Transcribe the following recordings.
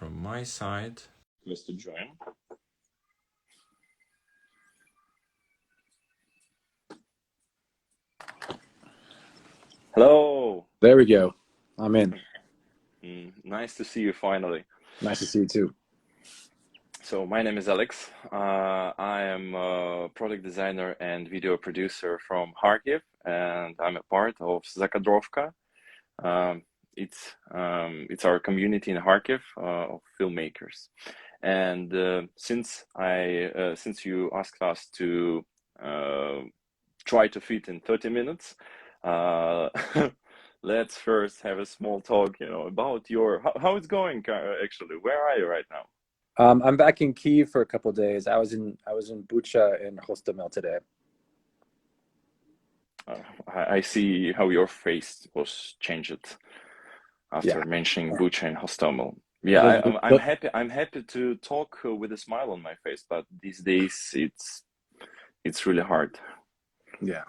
from my side. Request to join. Hello. There we go. I'm in. Nice to see you finally. Nice to see you too. So my name is Alex. I am a product designer and video producer from Kharkiv, and I'm a part of Zakadrovka. It's our community in Kharkiv of filmmakers. And since you asked us to try to fit in 30 minutes, let's first have a small talk, about how it's going actually. Where are you right now? I'm back in Kyiv for a couple of days. I was in Bucha and Hostomel today. I see how your face was changed after mentioning Bucha and Hostomel. Yeah, I'm happy to talk with a smile on my face, but these days it's really hard. Yeah.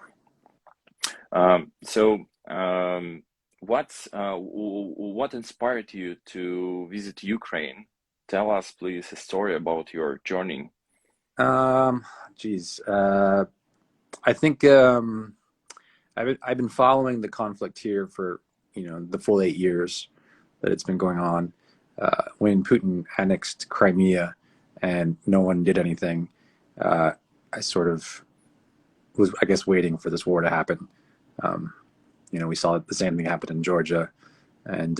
What inspired you to visit Ukraine? Tell us, please, a story about your journey. I think I've been following the conflict here for the full 8 years that it's been going on. When Putin annexed Crimea and no one did anything, I sort of was, I guess, waiting for this war to happen. We saw the same thing happen in Georgia, and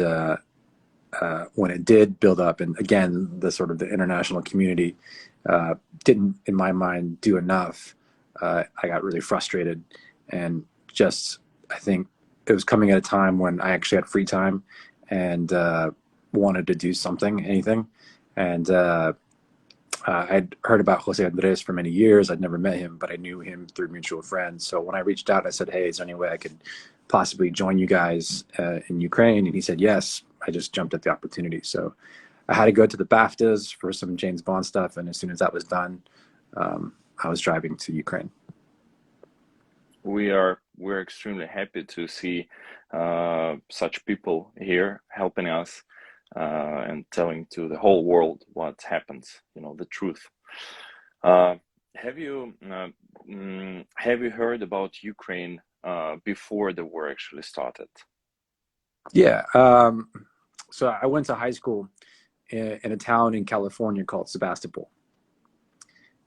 when it did build up, and again, the international community didn't, in my mind, do enough. I got really frustrated, and I think it was coming at a time when I actually had free time and wanted to do anything. And I'd heard about Jose Andres for many years. I'd never met him, but I knew him through mutual friends. So when I reached out, I said, "Hey, is there any way I could possibly join you guys in Ukraine?" And he said, "Yes." I just jumped at the opportunity. So I had to go to the BAFTAs for some James Bond stuff. And as soon as that was done, I was driving to Ukraine. We're extremely happy to see such people here helping us and telling to the whole world what happens, the truth. Have you heard about Ukraine before the war actually started? Yeah. So I went to high school in a town in California called Sebastopol.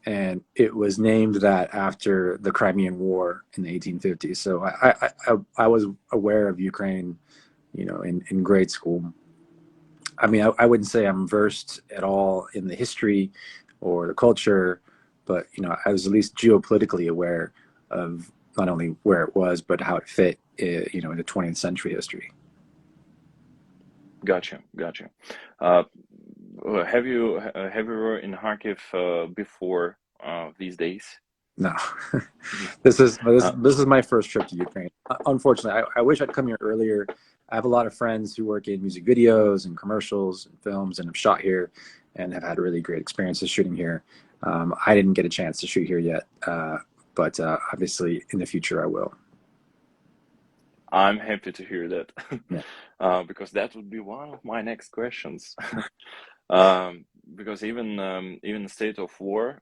And it was named that after the Crimean War in the 1850s. So I was aware of Ukraine, in grade school. I mean, I wouldn't say I'm versed at all in the history or the culture, but, I was at least geopolitically aware of not only where it was, but how it fit, in the 20th century history. Gotcha. Have you were in Kharkiv before these days? No. This is my first trip to Ukraine. Unfortunately, I wish I'd come here earlier. I have a lot of friends who work in music videos and commercials and films and have shot here and have had really great experiences shooting here. I didn't get a chance to shoot here yet, but obviously in the future I will. I'm happy to hear that. Yeah. Because that would be one of my next questions. Because even in the state of war,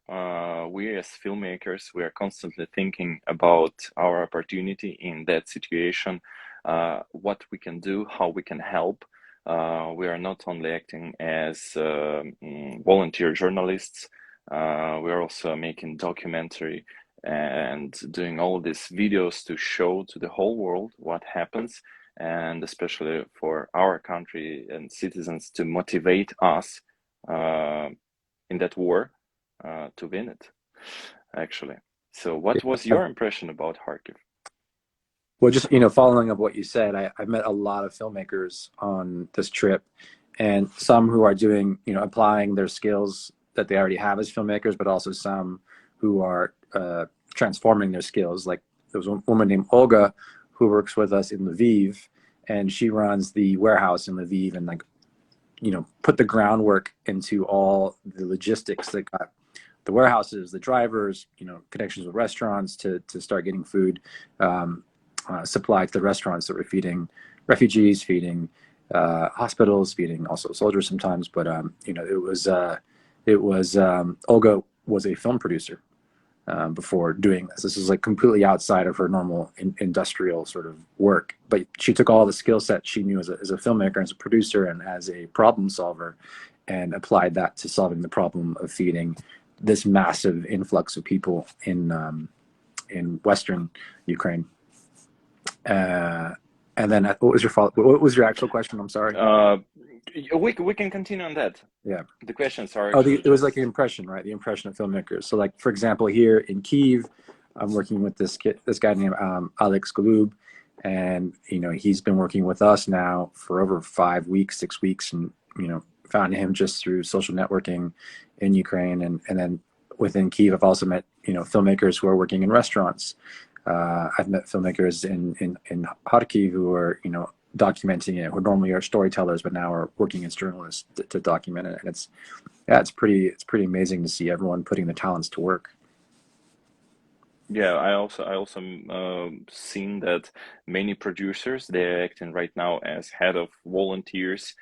we as filmmakers, we are constantly thinking about our opportunity in that situation, what we can do, how we can help. We are not only acting as volunteer journalists, we are also making documentary and doing all these videos to show to the whole world what happens, and especially for our country and citizens to motivate us in that war to win it, actually. So what was your impression about Kharkiv? Well, just, following up what you said, I've met a lot of filmmakers on this trip, and some who are doing, applying their skills that they already have as filmmakers, but also some who are transforming their skills. Like there was a woman named Olga who works with us in Lviv, and she runs the warehouse in Lviv and put the groundwork into all the logistics that got the warehouses, the drivers, connections with restaurants to start getting food supplied to the restaurants that were feeding refugees, feeding hospitals, feeding also soldiers sometimes. But it was Olga was a film producer before doing this. This is like completely outside of her normal industrial sort of work. But she took all the skill set she knew as a filmmaker, as a producer, and as a problem solver, and applied that to solving the problem of feeding this massive influx of people in Western Ukraine. And then what was your what was your actual question? I'm sorry. We can continue on that. Yeah. The questions are Oh, actually it was like just the impression, right? The impression of filmmakers. So, like for example, here in Kyiv, I'm working with this guy named Alex Galub, and he's been working with us now for over 5 weeks, 6 weeks, and found him just through social networking in Ukraine, and then within Kyiv, I've also met filmmakers who are working in restaurants. I've met filmmakers in Kharkiv who are documenting it, who normally are storytellers, but now are working as journalists to document it. And it's pretty amazing to see everyone putting the talents to work. yeah. I also seen that many producers, they're acting right now as head of volunteers,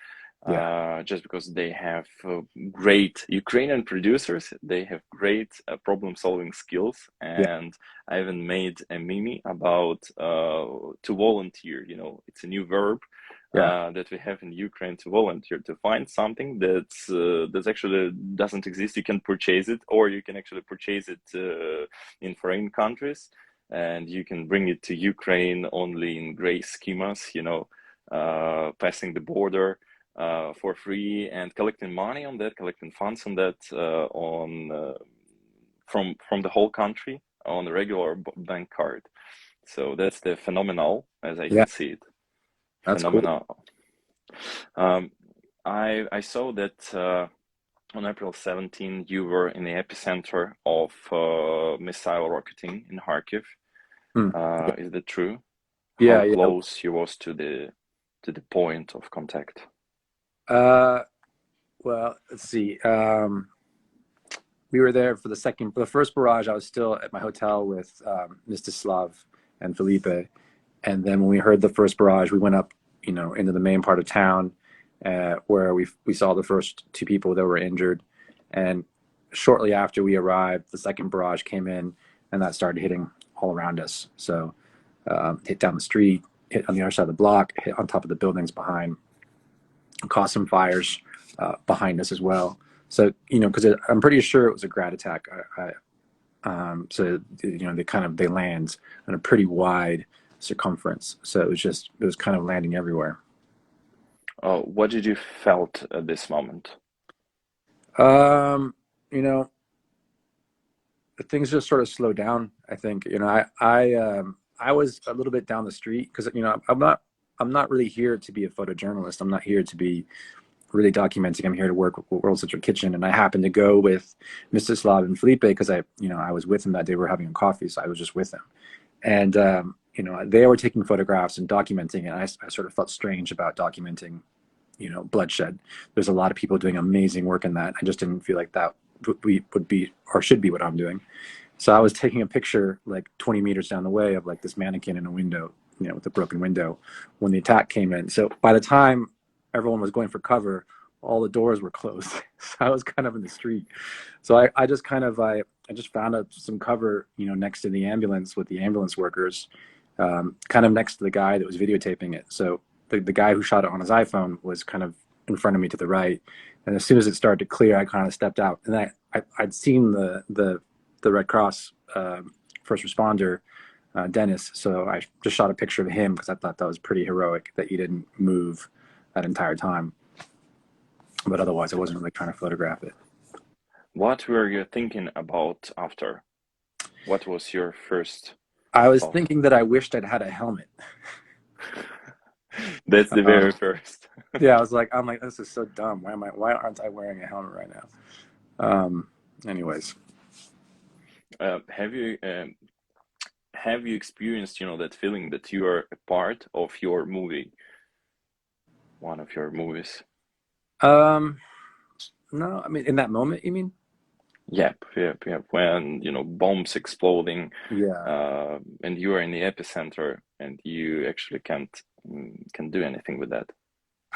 Yeah, just because they have great Ukrainian producers. They have great problem-solving skills, yeah, and I even made a meme about to volunteer. It's a new verb yeah, that we have in Ukraine, to volunteer, to find something that's actually doesn't exist. You can purchase it, or you can actually purchase it in foreign countries, and you can bring it to Ukraine only in gray schemas. Passing the border for free and collecting money on that, collecting funds on that, on from the whole country on a regular bank card. So that's the phenomenal, as I yeah. can see it. That's cool. Phenomenal. Um, I saw that on April 17, you were in the epicenter of missile rocketing in Kharkiv. Hmm. Is that true? How Yeah, yeah. close you was to the point of contact? Uh, well, let's see. We were there for the first barrage. I was still at my hotel with Mstislav and Felipe, and then when we heard the first barrage, we went up, into the main part of town, where we saw the first two people that were injured, and shortly after we arrived, the second barrage came in, and that started hitting all around us. So, hit down the street, hit on the other side of the block, hit on top of the buildings behind, caused some fires behind us as well. So, because I'm pretty sure it was a grad attack. So they land on a pretty wide circumference. So it was kind of landing everywhere. What did you felt at this moment? Um, you know, things just sort of slowed down. I think I was a little bit down the street because I'm not really here to be a photojournalist. I'm not here to be really documenting. I'm here to work with World Central Kitchen, and I happened to go with Mr. Slav and Felipe because I was with them that day. We were having a coffee, so I was just with them, and they were taking photographs and documenting, and I sort of felt strange about documenting, bloodshed. There's a lot of people doing amazing work in that. I just didn't feel like that would be or should be what I'm doing. So I was taking a picture like 20 meters down the way of like this mannequin in a window, with a broken window when the attack came in. So by the time everyone was going for cover, all the doors were closed. So I was kind of in the street. So I just I just found some cover, next to the ambulance with the ambulance workers, kind of next to the guy that was videotaping it. So the guy who shot it on his iPhone was kind of in front of me to the right. And as soon as it started to clear, I kind of stepped out. And I'd seen the Red Cross first responder, Dennis. So I just shot a picture of him because I thought that was pretty heroic that he didn't move that entire time. But otherwise, I wasn't really trying to photograph it. What were you thinking about after? What was your first I was thought? thinking that I wished I'd had a helmet. That's the Um, very first. yeah, I'm like, this is so dumb. Why aren't I wearing a helmet right now? Anyways, Have you experienced, that feeling that you are a part of your movie, one of your movies? um, no, I mean, in that moment, you mean? Yep, yep, yep. When, bombs exploding, Yeah. and you are in the epicenter, and you actually can't can do anything with that.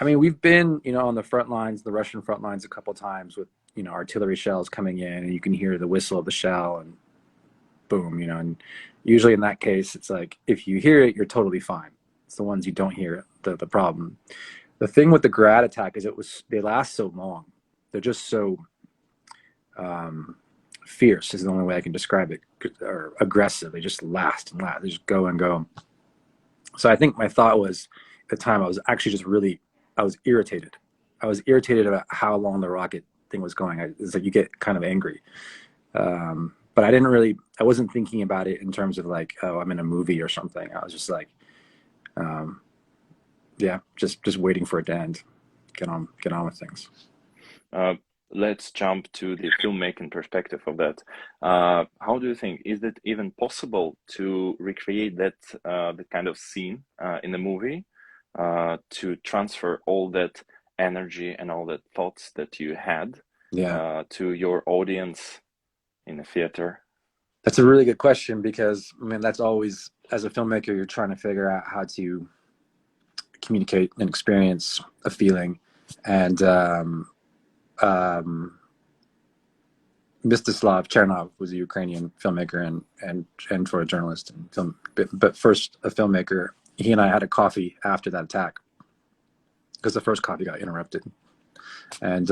I mean, we've been, on the front lines, the Russian front lines, a couple times with, artillery shells coming in, and you can hear the whistle of the shell, and boom, and usually in that case, it's like if you hear it, you're totally fine. It's the ones you don't hear the problem. The thing with the grad attack is they last so long. They're just so um, fierce is the only way I can describe it, or aggressive. They just last and last. They just go and go. So I think my thought was at the time I was actually just really I was irritated. I was irritated about how long the rocket thing was going. It's like you get kind of angry. But I wasn't thinking about it in terms of like, oh, I'm in a movie or something. I was just like, um, yeah, just waiting for it to end. Get on with things. Uh, let's jump to the filmmaking perspective of that. How do you think, is it even possible to recreate that kind of scene in the movie, to transfer all that energy and all that thoughts that you had Yeah, to your audience in the theater? that's a really good question because I mean that's always as a filmmaker you're trying to figure out how to communicate and experience a feeling, and um, Mstislav Chernov was a Ukrainian filmmaker and for a journalist and film, but first a filmmaker. He and I had a coffee after that attack because the first coffee got interrupted, and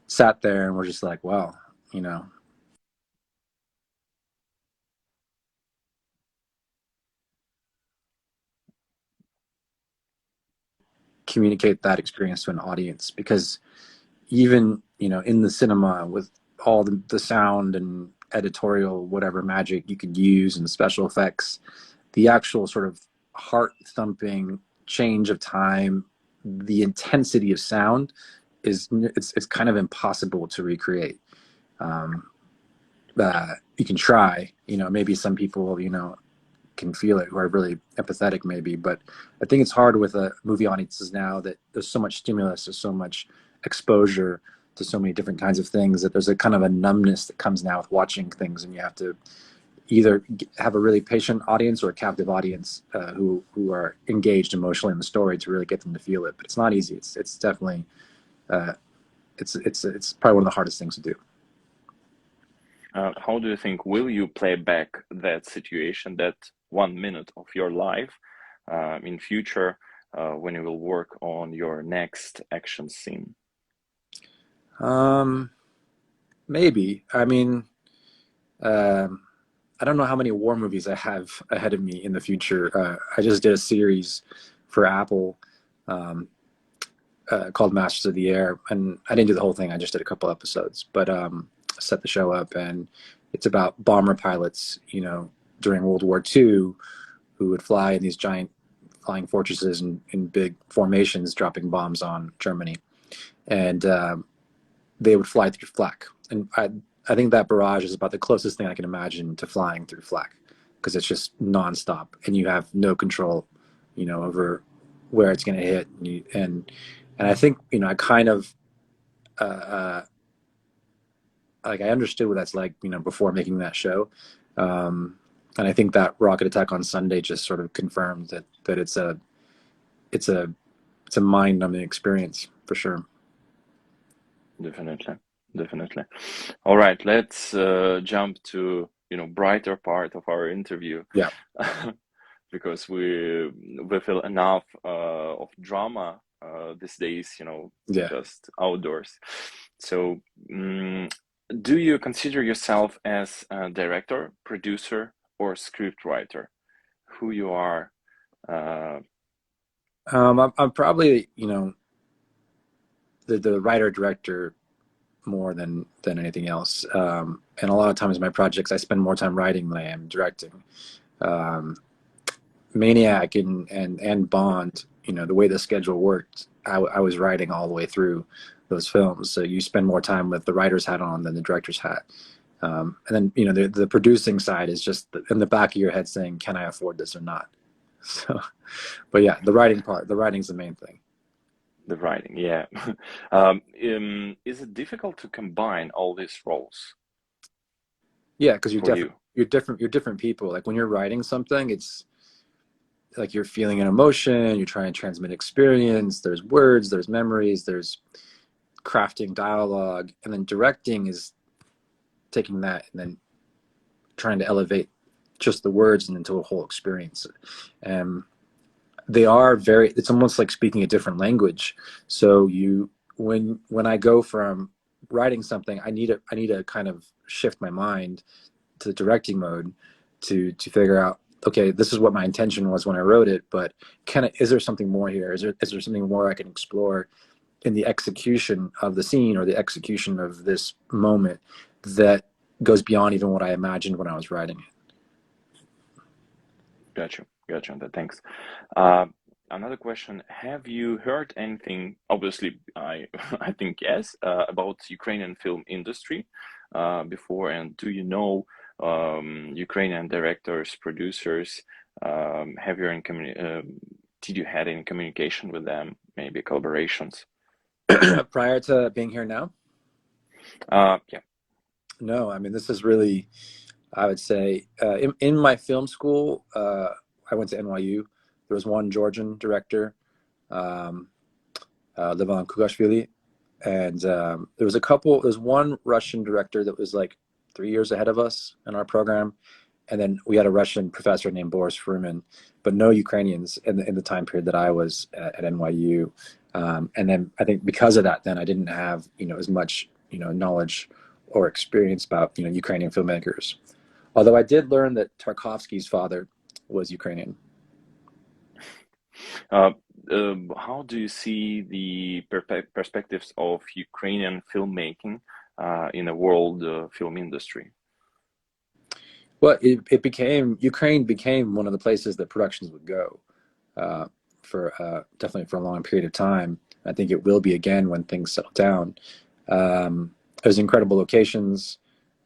sat there and we're just like, wow, you know, communicate that experience to an audience because even in the cinema with all the sound and editorial whatever magic you could use and special effects, the actual sort of heart thumping change of time, the intensity of sound it's kind of impossible to recreate. um, you can try, maybe some people can feel it who are really empathetic maybe, but I think it's hard with movie audiences now that there's so much stimulus, there's so much exposure to so many different kinds of things that there's a kind of a numbness that comes now with watching things, and you have to either have a really patient audience or a captive audience who are engaged emotionally in the story to really get them to feel it. But it's not easy. It's definitely uh, it's probably one of the hardest things to do. How do you think, will you play back that situation, that 1 minute of your life in future when you will work on your next action scene? Um, Maybe. I mean, um, I don't know how many war movies I have ahead of me in the future. I just did a series for Apple um, called Masters of the Air, and I didn't do the whole thing. I just did a couple episodes, but set the show up, and it's about bomber pilots, during World War II, who would fly in these giant flying fortresses and in big formations, dropping bombs on Germany, and they would fly through flak. And I think that barrage is about the closest thing I can imagine to flying through flak because it's just nonstop and you have no control, over where it's going to hit. And I think, I kind of, like I understood what that's like, before making that show. Um, and I think that rocket attack on Sunday just sort of confirmed that it's a, it's a mind numbing experience for sure. Definitely, definitely. All right, let's jump to brighter part of our interview, Yeah. because we feel enough of drama these days, Yeah. just outdoors. So, do you consider yourself as a director, producer, or script writer? Who you are? Uh, I'm probably, the writer director more than anything else. And a lot of times my projects, I spend more time writing than I am directing. Um, Maniac and Bond, the way the schedule worked, I was writing all the way through those films. So you spend more time with the writer's hat on than the director's hat. And then, the producing side is just in the back of your head saying, can I afford this or not? So, but yeah, the writing part, the writing's the main thing. the writing, yeah. Is it difficult to combine all these roles Yeah, because for you? you're different people. Like when you're writing something, like you're feeling an emotion, you're trying to transmit experience. There's words, there's memories, there's crafting dialogue, and then directing is taking that and then trying to elevate just the words and into a whole experience. And they are very, it's almost like speaking a different language. So you, when I go from writing something, I need to kind of shift my mind to the directing mode to figure out, okay, this is what my intention was when I wrote it, but is there something more here? Is there something more I can explore in the execution of the scene or the execution of this moment that goes beyond even what I imagined when I was writing it? Gotcha. Thanks. Uh, Another question: have you heard anything? Obviously, I I think yes, about Ukrainian film industry before, and do you know Ukrainian directors, producers? Have you in did you had any communication with them? Maybe collaborations? Prior to being here now? Yeah. No, I mean, this is really, I would say, in my film school, I went to NYU. There was one Georgian director, um, Levan Kugashvili, and there's one Russian director that was like 3 years ahead of us in our program, and then we had a Russian professor named Boris Fruman, but no Ukrainians in the time period that I was at NYU. And then I think because of that, then I didn't have as much knowledge or experience about Ukrainian filmmakers. Although I did learn that Tarkovsky's father was Ukrainian. Uh, how do you see the perspectives of Ukrainian filmmaking in the world film industry? Well, Ukraine became one of the places that productions would go uh, for definitely for a long period of time. I think it will be again when things settle down. There's incredible locations.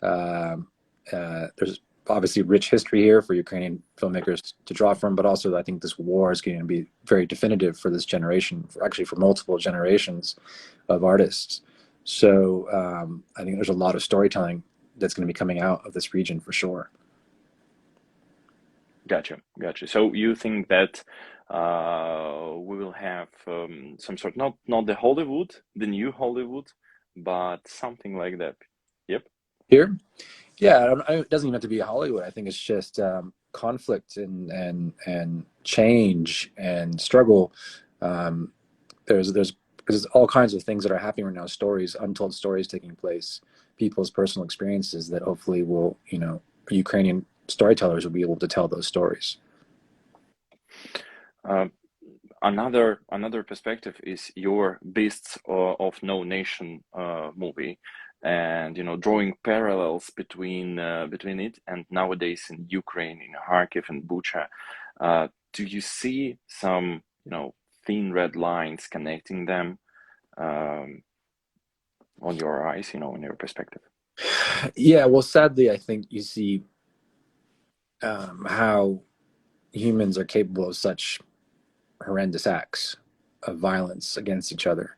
Um, there's obviously rich history here for Ukrainian filmmakers to draw from, but also I think this war is going to be very definitive for this generation, for multiple generations of artists. So I think there's a lot of storytelling that's going to be coming out of this region for sure. Gotcha. So you think that we will have some sort, not the Hollywood, the new Hollywood, but something like that. Yep. Here, yeah, it doesn't even have to be Hollywood. I think it's just conflict and change and struggle. Um, there's all kinds of things that are happening right now. Stories, untold stories taking place, people's personal experiences that hopefully will, Ukrainian storytellers will be able to tell those stories. Uh, another perspective is your Beasts of No Nation movie, and drawing parallels between it and nowadays in Ukraine, in Kharkiv and Bucha. Do you see some thin red lines connecting them on your eyes, in your perspective? Yeah, well, sadly, I think you see how humans are capable of such horrendous acts of violence against each other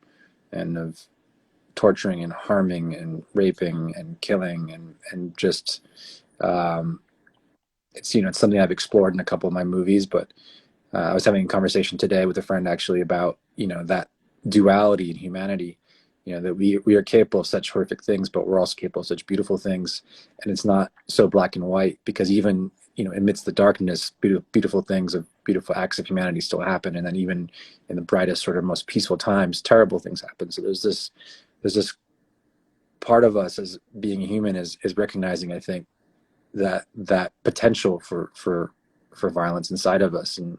and of torturing and harming and raping and killing and just um, it's something I've explored in a couple of my movies. But I was having a conversation today with a friend actually about that duality in humanity. That we are capable of such horrific things, but we're also capable of such beautiful things, and it's not so black and white because even amidst the darkness, beautiful things of beautiful acts of humanity still happen, and then even in the brightest sort of most peaceful times, terrible things happen. So there's this part of us as being human is recognizing, I think, that potential for violence inside of us and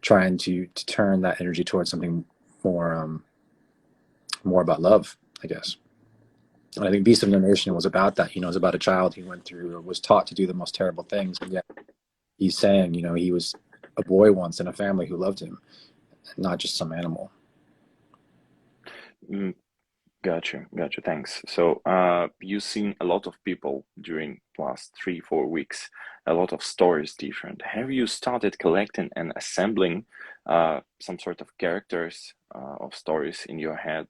trying to turn that energy towards something more more about love, I guess. And I think Beast of No Nation was about that. It was about a child who went through or was taught to do the most terrible things, and yet he's saying, he was a boy once in a family who loved him, not just some animal. Mm, Gotcha. Thanks. So, you've seen a lot of people during last 3, 4 weeks, a lot of stories different. Have you started collecting and assembling some sort of characters of stories in your head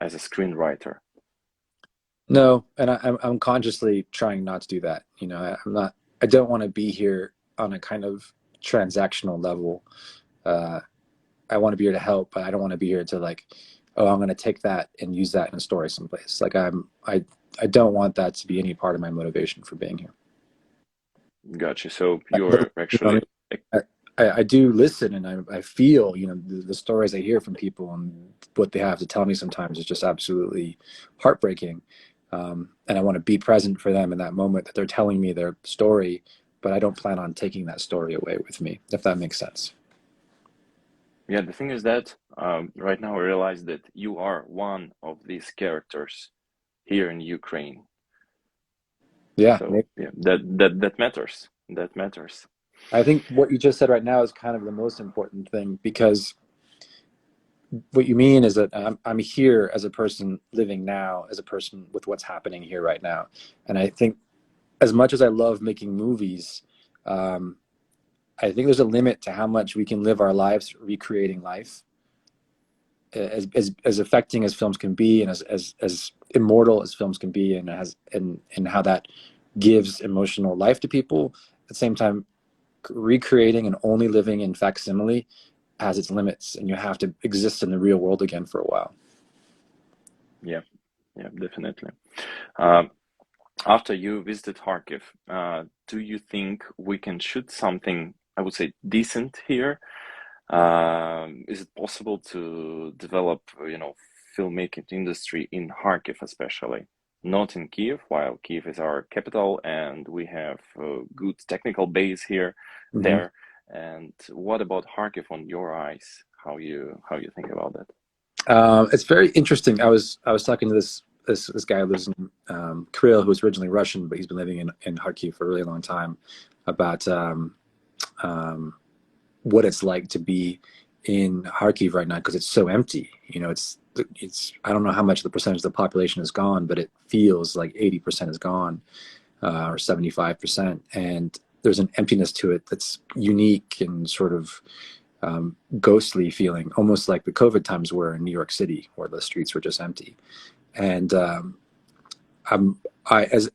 as a screenwriter? No, and I'm consciously trying not to do that. I'm not. I don't want to be here on a kind of transactional level. Uh, I want to be here to help, but I don't want to be here to like, oh, I'm going to take that and use that in a story someplace. Like I don't want that to be any part of my motivation for being here. Gotcha. So But, you're you know, I actually, mean, I do listen and I feel, you know, the stories I hear from people and what they have to tell me sometimes is just absolutely heartbreaking. And I want to be present for them in that moment that they're telling me their story, but I don't plan on taking that story away with me, if that makes sense. yeah, the thing is that right now I realize that you are one of these characters here in Ukraine. Yeah, So maybe. yeah, that matters. That matters. I think what you just said right now is kind of the most important thing because what you mean is that I'm here as a person living now, as a person with what's happening here right now. And I think as much as I love making movies, um, I think there's a limit to how much we can live our lives recreating life. As affecting as films can be, and as immortal as films can be, and how that gives emotional life to people. At the same time, recreating and only living in facsimile has its limits, and you have to exist in the real world again for a while. Yeah, yeah, definitely. Um, After you visited Kharkiv, do you think we can shoot something, I would say, decent here? Is it possible to develop, filmmaking industry in Kharkiv, especially, not in Kyiv, while Kyiv is our capital and we have a good technical base here, Mm-hmm. there. And what about Kharkiv on your eyes? How you think about that? It's very interesting. I was talking to this guy who lives in Kirill, who's originally Russian, but he's been living in Kharkiv for a really long time, about um, what it's like to be in Kharkiv right now because it's so empty. You know, it's I don't know how much the percentage of the population is gone, but it feels like 80% is gone, or 75%, and there's an emptiness to it that's unique and sort of ghostly feeling, almost like the COVID times were in New York City, where the streets were just empty. And I'm I as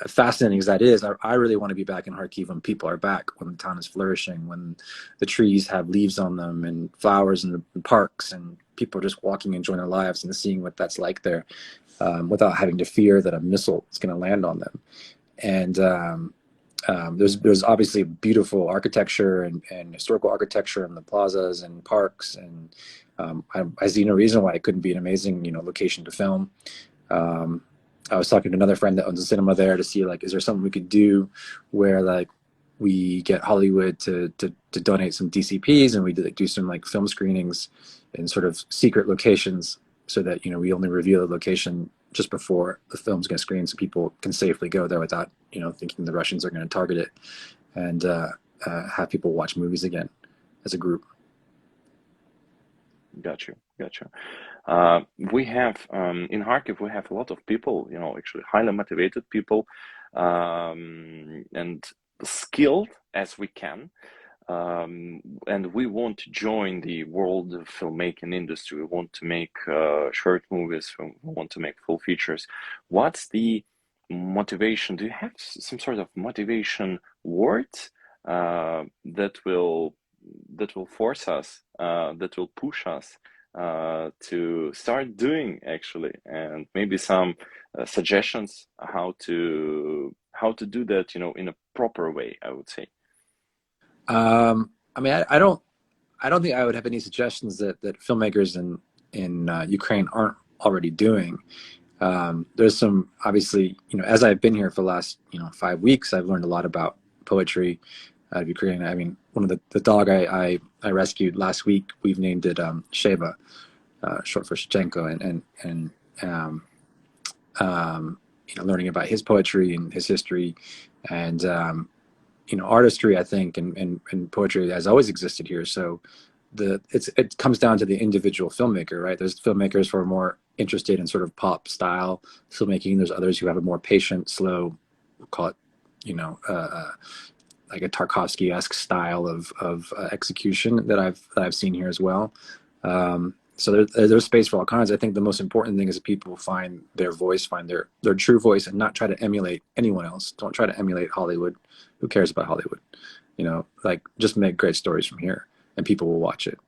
fascinating as that is, I really want to be back in Kharkiv when people are back, when the town is flourishing, when the trees have leaves on them and flowers in the parks, and people are just walking, enjoying their lives, and seeing what that's like there, without having to fear that a missile is going to land on them. And there's obviously beautiful architecture and historical architecture in the plazas and parks, and I see no reason why it couldn't be an amazing location to film. Um, I was talking to another friend that owns a cinema there to see like, is there something we could do where like we get Hollywood to donate some DCPs and we do some like film screenings in sort of secret locations so that we only reveal the location just before the film's going to screen so people can safely go there without thinking the Russians are going to target it, and have people watch movies again as a group. Got you, got you. Uh, we have in Kharkiv, we have a lot of people, actually highly motivated people, and skilled as we can. And we want to join the world of filmmaking industry. We want to make short movies. We want to make full features. What's the motivation? Do you have some sort of motivation words that will force us, that will push us to start doing actually, and maybe some suggestions how to do that, in a proper way, I would say. I mean, I don't think I would have any suggestions that filmmakers in Ukraine aren't already doing. There's some obviously, as I've been here for the last 5 weeks, I've learned a lot about poetry out of Ukraine. I mean, one of the dog I rescued last week, we've named it Sheva, short for Shchenko, and um, learning about his poetry and his history, and artistry, I think, and poetry has always existed here. So it comes down to the individual filmmaker, right? There's filmmakers who are more interested in sort of pop style filmmaking. There's others who have a more patient, slow, we'll call it, like a Tarkovsky-esque style of execution that I've seen here as well. So there's space for all kinds. I think the most important thing is that people find their voice, find their true voice, and not try to emulate anyone else. Don't try to emulate Hollywood. Who cares about Hollywood? You know, like just make great stories from here, and people will watch it.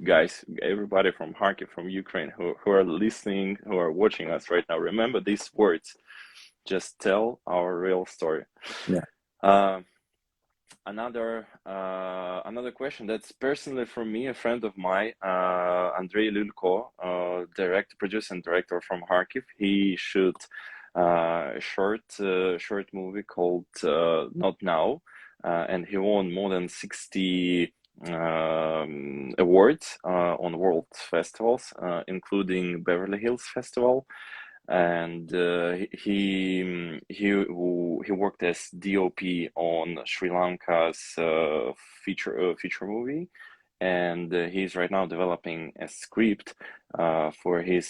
Guys, everybody from Kharkiv, from Ukraine, who are listening, who are watching us right now, remember these words. Just tell our real story. Yeah. Uh, another question that's personally from me, a friend of mine, Andrei Lulko, director, producer, and director from Kharkiv. He shot a short movie called Not Now, and he won more than 60 awards on world festivals, including Beverly Hills Festival, and he worked as DOP on Sri Lanka's feature movie, and he's right now developing a script for his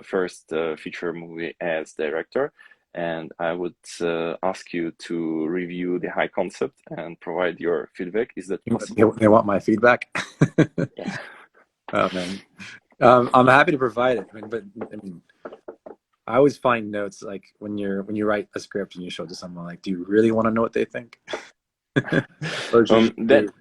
first feature movie as director. And I would ask you to review the high concept and provide your feedback. Is that possible? They want my feedback. Yeah. Oh man, I'm happy to provide it. But I mean, I always find notes like when you write a script and you show it to someone, like, do you really want to know what they think? Or just That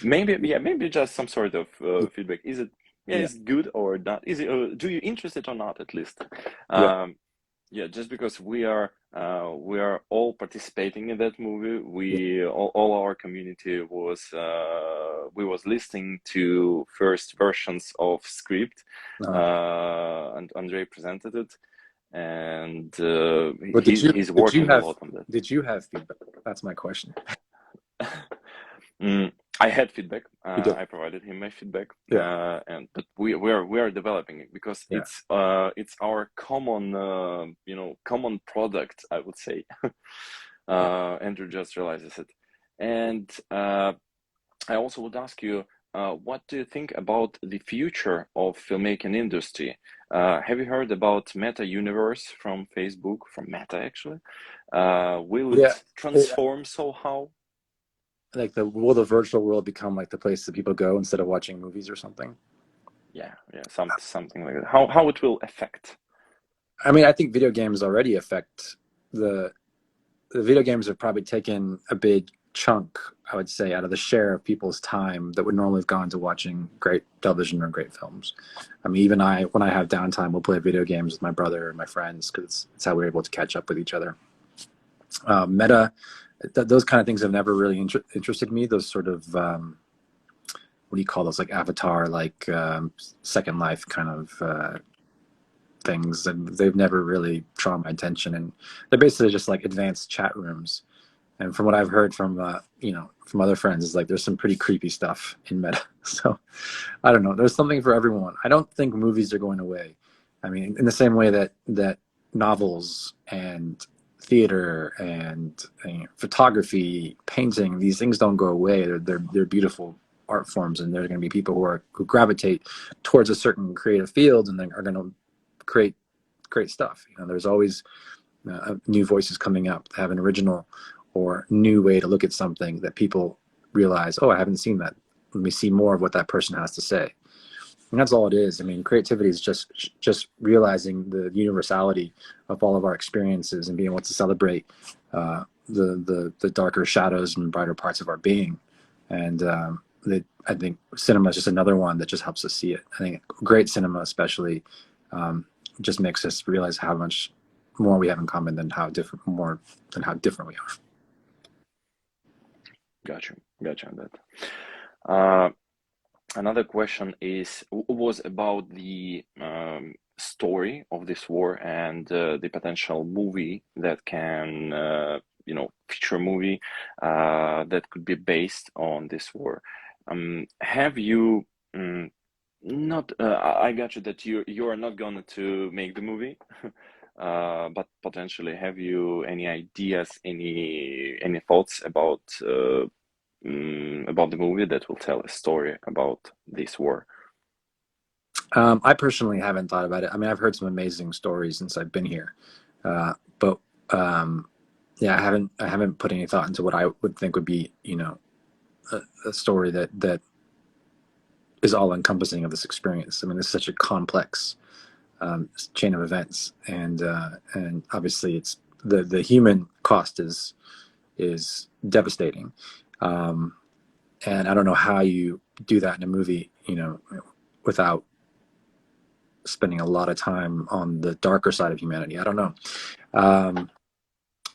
maybe just some sort of feedback. Is it, yeah, yeah, is it good or not? Is it, do you interested or not at least? yeah. Um, yeah, just because we are all participating in that movie. Yeah. All our community was we was listening to first versions of script, Uh, and Andrei presented it, and but he's working a lot on that. did you have feedback? That's my question. Mm, I had feedback. You did. I provided him my feedback, Yeah. and but we are developing it because Yeah. it's our common common product, I would say. Yeah. Andrew just realizes it, and I also would ask you, what do you think about the future of filmmaking industry? Have you heard about Meta Universe from Facebook, from Meta actually? Will Yeah. it transform somehow? Like will the virtual world become like the place that people go instead of watching movies or something? Yeah, yeah, something like that. How it will affect? I mean, I think video games already affect the video games have probably taken a big chunk, I would say, out of the share of people's time that would normally have gone to watching great television or great films. I mean, even when I have downtime, we'll play video games with my brother or my friends because it's how we're able to catch up with each other. Meta, those kind of things have never really interested me. Those sort of what do you call those, like Avatar, like Second Life kind of things, and they've never really drawn my attention. And they're basically just like advanced chat rooms. And from what I've heard from from other friends, is like there's some pretty creepy stuff in Meta. So I don't know. There's something for everyone. I don't think movies are going away. I mean, in the same way that novels and theater and photography, painting, these things don't go away. They're beautiful art forms, and there are going to be people who gravitate towards a certain creative field and then are going to create great stuff. There's always new voices coming up that have an original or new way to look at something that people realize, oh, I haven't seen that. Let me see more of what that person has to say. And that's all it is. I mean, creativity is just realizing the universality of all of our experiences and being able to celebrate the darker shadows and brighter parts of our being. And I think cinema is just another one that just helps us see it. I think great cinema, especially, just makes us realize how much more we have in common than how different we are. Gotcha on that. Uh, Another question was about the story of this war and the potential movie that can, feature movie that could be based on this war. Have you not? I got you that you are not going to make the movie, but potentially, have you any ideas, any thoughts about the movie that will tell a story about this war? I personally haven't thought about it. I mean, I've heard some amazing stories since I've been here, but yeah, I haven't put any thought into what I would think would be, a story that is all encompassing of this experience. I mean, it's such a complex chain of events, and obviously the human cost is devastating. And I don't know how you do that in a movie, without spending a lot of time on the darker side of humanity. I don't know.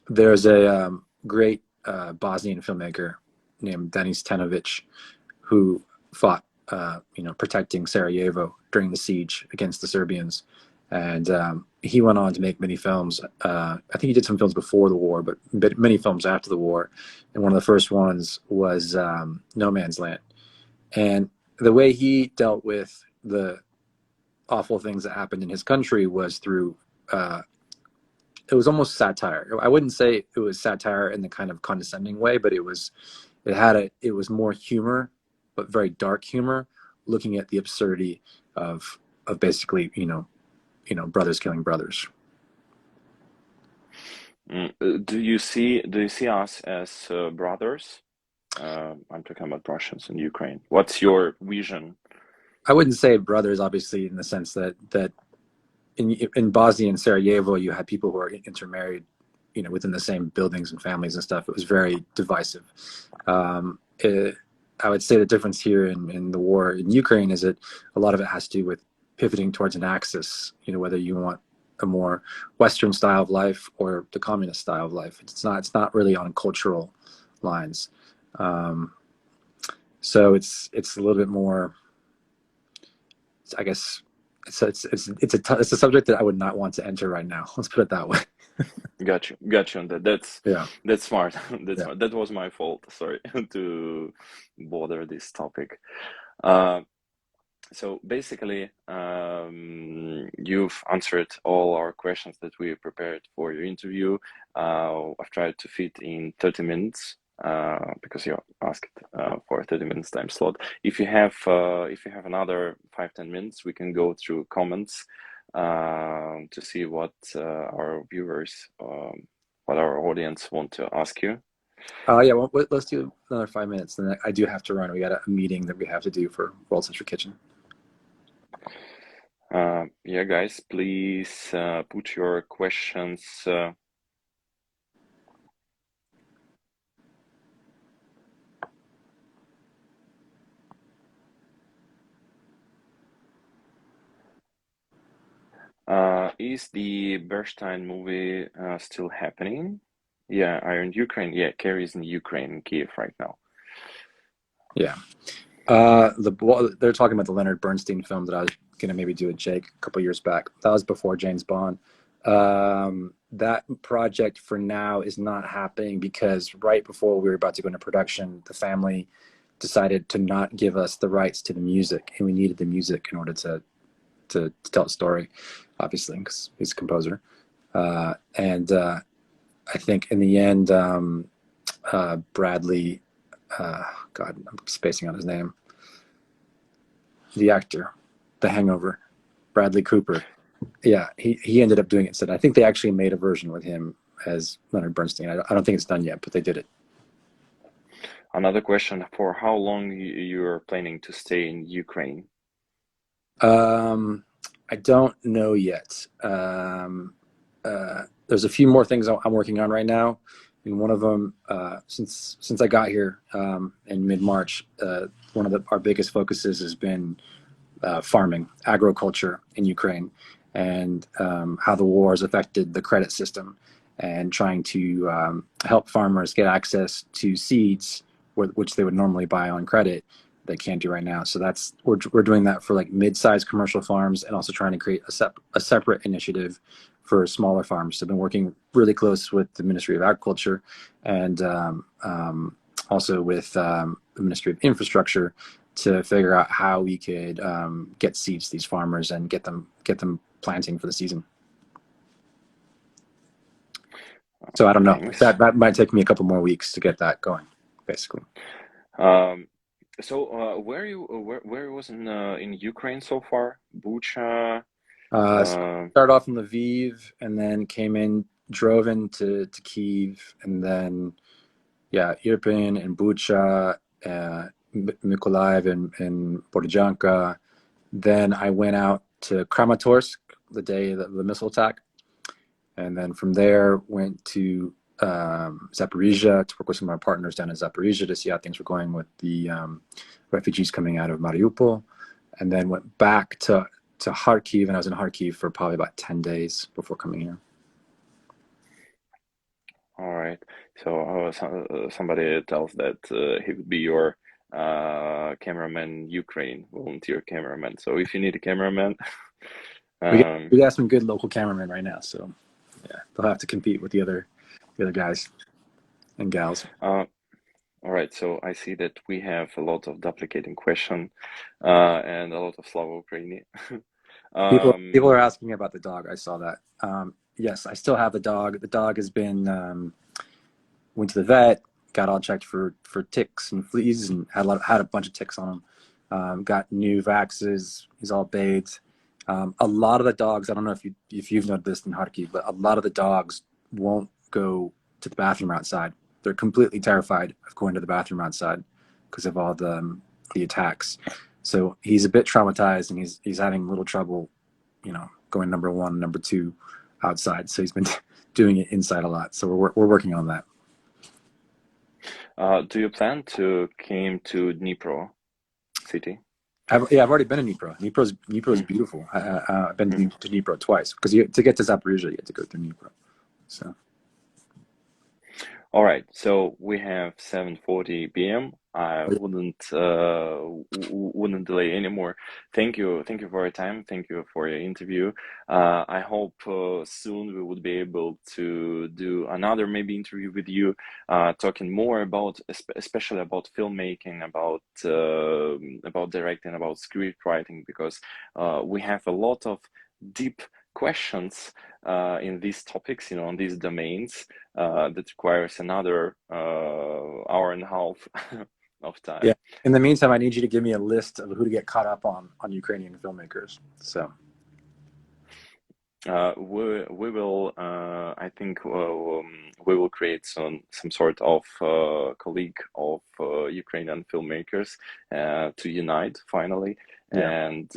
There's a great Bosnian filmmaker named Denis Tenovic who fought, protecting Sarajevo during the siege against the Serbians. And he went on to make many films. I think he did some films before the war, but many films after the war. And one of the first ones was No Man's Land. And the way he dealt with the awful things that happened in his country was through it was almost satire. I wouldn't say it was satire in the kind of condescending way, but it was more humor, but very dark humor, looking at the absurdity of basically brothers killing brothers. Do you see us as brothers? I'm talking about Russians and Ukraine. What's your vision? I wouldn't say brothers, obviously, in the sense that in Bosnia and Sarajevo, you had people who are intermarried, within the same buildings and families and stuff. It was very divisive. I would say the difference here in the war in Ukraine is that a lot of it has to do with pivoting towards an axis, whether you want a more Western style of life or the communist style of life. It's not really on cultural lines. So it's a little bit more, I guess, it's a subject that I would not want to enter right now. Let's put it that way. Got you on that. That's smart. Smart. That was my fault. Sorry to bother this topic. So basically, you've answered all our questions that we prepared for your interview. I've tried to fit in 30 minutes because you asked for a 30 minutes time slot. If you have another 5-10 minutes, we can go through comments to see what our viewers, what our audience want to ask you. Yeah, well, let's do another 5 minutes. Then I do have to run. We got a meeting that we have to do for World Central Kitchen. Yeah, guys, please put your questions. Is the Bernstein movie still happening? Yeah, are in Ukraine. Yeah, Cary is in Ukraine, in Kyiv right now. Yeah. They're talking about the Leonard Bernstein film that I was gonna maybe do with Jake a couple years back. That was before James Bond. That project for now is not happening because right before we were about to go into production, the family decided to not give us the rights to the music, and we needed the music in order to tell a story, obviously, because he's a composer. And I think in the end, Bradley, God, I'm spacing on his name. The actor, The Hangover, Bradley Cooper. Yeah, he ended up doing it instead. I think they actually made a version with him as Leonard Bernstein. I don't think it's done yet, but they did it. Another question: for how long you're planning to stay in Ukraine? I don't know yet. There's a few more things I'm working on right now, and one of them, since I got here in mid-March, one of our biggest focuses has been farming, agriculture in Ukraine, and how the war has affected the credit system, and trying to help farmers get access to seeds which they would normally buy on credit they can't do right now. So we're doing that for like mid-sized commercial farms, and also trying to create a separate initiative for smaller farms. So I've been working really close with the Ministry of Agriculture and also with the Ministry of Infrastructure to figure out how we could get seeds to these farmers and get them planting for the season. So I don't know. That might take me a couple more weeks to get that going, basically. So where was in Ukraine so far? Bucha. Started off in Lviv, and then drove into Kyiv, and then Irpin and Bucha, Mykolaiv and Borodyanka. Then I went out to Kramatorsk the day of the missile attack, and then from there went to Zaporizhia to work with some of our partners down in Zaporizhia to see how things were going with the refugees coming out of Mariupol, and then went back to Kharkiv, and I was in Kharkiv for probably about 10 days before coming here. All right. So somebody tells that he would be your cameraman, Ukraine volunteer cameraman. So if you need a cameraman, We got some good local cameramen right now, so yeah, they'll have to compete with the other guys and gals. all right. So I see that we have a lot of duplicating question and a lot of Slavo-Ukrainian. People are asking about the dog. I saw that. Yes, I still have the dog. The dog has been went to the vet, got all checked for ticks and fleas, and had a bunch of ticks on him. Got new vaxes. He's all bathed. A lot of the dogs. I don't know if you've noticed this in Kharkiv, but a lot of the dogs won't go to the bathroom outside. They're completely terrified of going to the bathroom outside because of all the attacks. So he's a bit traumatized, and he's having a little trouble, going number one, number two outside. So he's been doing it inside a lot. So we're working on that. Do you plan to came to Dnipro city? I've already been in Dnipro. Dnipro's Mm-hmm. beautiful. I've been Mm-hmm. to Dnipro twice because to get to Zaporizhia, you have to go through Dnipro. So All right, so we have 7:40 p.m. I wouldn't delay anymore. Thank you for your time. Thank you for your interview. I hope soon we would be able to do another maybe interview with you, talking more about, especially about filmmaking, about directing, about script writing, because we have a lot of deep questions in these topics, on these domains that requires another hour and a half of yeah. time. In the meantime, I need you to give me a list of who to get caught up on Ukrainian filmmakers. So We will I think we will create some sort of colleague of Ukrainian filmmakers to unite finally, yeah, and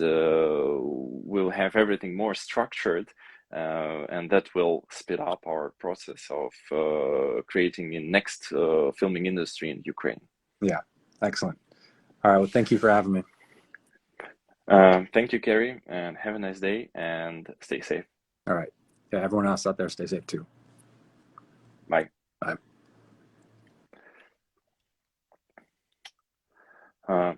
we'll have everything more structured, and that will speed up our process of creating a next filming industry in Ukraine. yeah, excellent. All right. Well, thank you for having me. Thank you, Cary, and have a nice day and stay safe. All right. Yeah, everyone else out there, stay safe too. Bye. Bye. Uh,